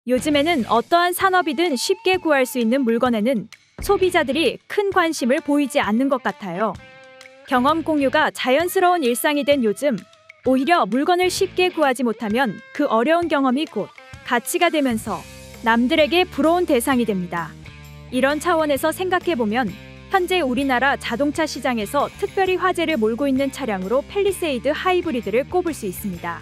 요즘에는 어떠한 산업이든 쉽게 구할 수 있는 물건에는 소비자들이 큰 관심을 보이지 않는 것 같아요. 경험 공유가 자연스러운 일상이 된 요즘, 오히려 물건을 쉽게 구하지 못하면 그 어려운 경험이 곧 가치가 되면서 남들에게 부러운 대상이 됩니다. 이런 차원에서 생각해보면 현재 우리나라 자동차 시장에서 특별히 화제를 몰고 있는 차량으로 팰리세이드 하이브리드를 꼽을 수 있습니다.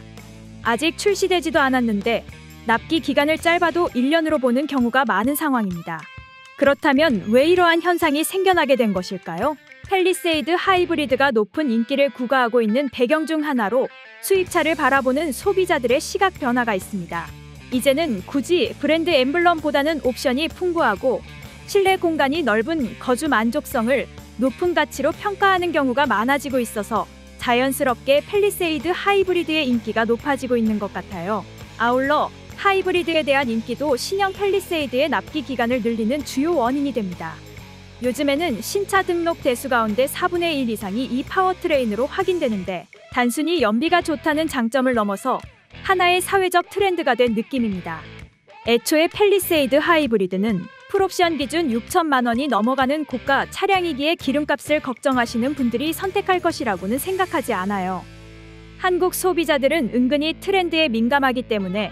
아직 출시되지도 않았는데 납기 기간을 짧아도 1년으로 보는 경우가 많은 상황입니다. 그렇다면 왜 이러한 현상이 생겨나게 된 것일까요? 팰리세이드 하이브리드가 높은 인기를 구가하고 있는 배경 중 하나로 수입차를 바라보는 소비자들의 시각 변화가 있습니다. 이제는 굳이 브랜드 엠블럼보다는 옵션이 풍부하고 실내 공간이 넓은 거주 만족성을 높은 가치로 평가하는 경우가 많아지고 있어서 자연스럽게 팰리세이드 하이브리드의 인기가 높아지고 있는 것 같아요. 아울러 하이브리드에 대한 인기도 신형 팰리세이드의 납기 기간을 늘리는 주요 원인이 됩니다. 요즘에는 신차 등록 대수 가운데 4분의 1 이상이 이 파워트레인으로 확인되는데 단순히 연비가 좋다는 장점을 넘어서 하나의 사회적 트렌드가 된 느낌입니다. 애초에 팰리세이드 하이브리드는 풀옵션 기준 6천만 원이 넘어가는 고가 차량이기에 기름값을 걱정하시는 분들이 선택할 것이라고는 생각하지 않아요. 한국 소비자들은 은근히 트렌드에 민감하기 때문에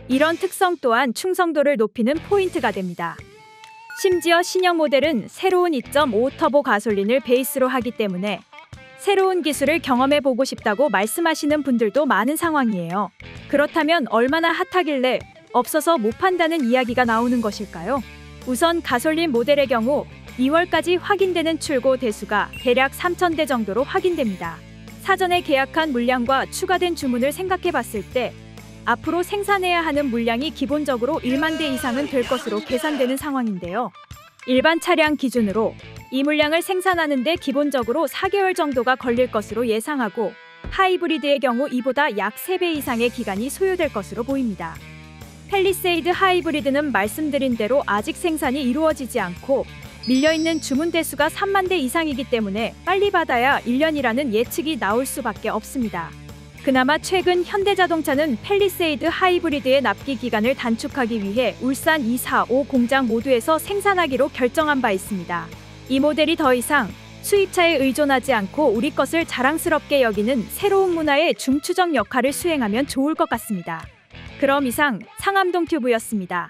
이런 특성 또한 충성도를 높이는 포인트가 됩니다. 심지어 신형 모델은 새로운 2.5 터보 가솔린을 베이스로 하기 때문에 새로운 기술을 경험해보고 싶다고 말씀하시는 분들도 많은 상황이에요. 그렇다면 얼마나 핫하길래 없어서 못 판다는 이야기가 나오는 것일까요? 우선 가솔린 모델의 경우 2월까지 확인되는 출고 대수가 대략 3,000대 정도로 확인됩니다. 사전에 계약한 물량과 추가된 주문을 생각해봤을 때 앞으로 생산해야 하는 물량이 기본적으로 1만 대 이상은 될 것으로 계산되는 상황인데요. 일반 차량 기준으로 이 물량을 생산하는 데 기본적으로 4개월 정도가 걸릴 것으로 예상하고 하이브리드의 경우 이보다 약 3배 이상의 기간이 소요될 것으로 보입니다. 팰리세이드 하이브리드는 말씀드린 대로 아직 생산이 이루어지지 않고 밀려있는 주문 대수가 3만 대 이상이기 때문에 빨리 받아야 1년이라는 예측이 나올 수밖에 없습니다. 그나마 최근 현대자동차는 팰리세이드 하이브리드의 납기 기간을 단축하기 위해 울산 2, 4, 5 공장 모두에서 생산하기로 결정한 바 있습니다. 이 모델이 더 이상 수입차에 의존하지 않고 우리 것을 자랑스럽게 여기는 새로운 문화의 중추적 역할을 수행하면 좋을 것 같습니다. 그럼 이상 상암동 튜브였습니다.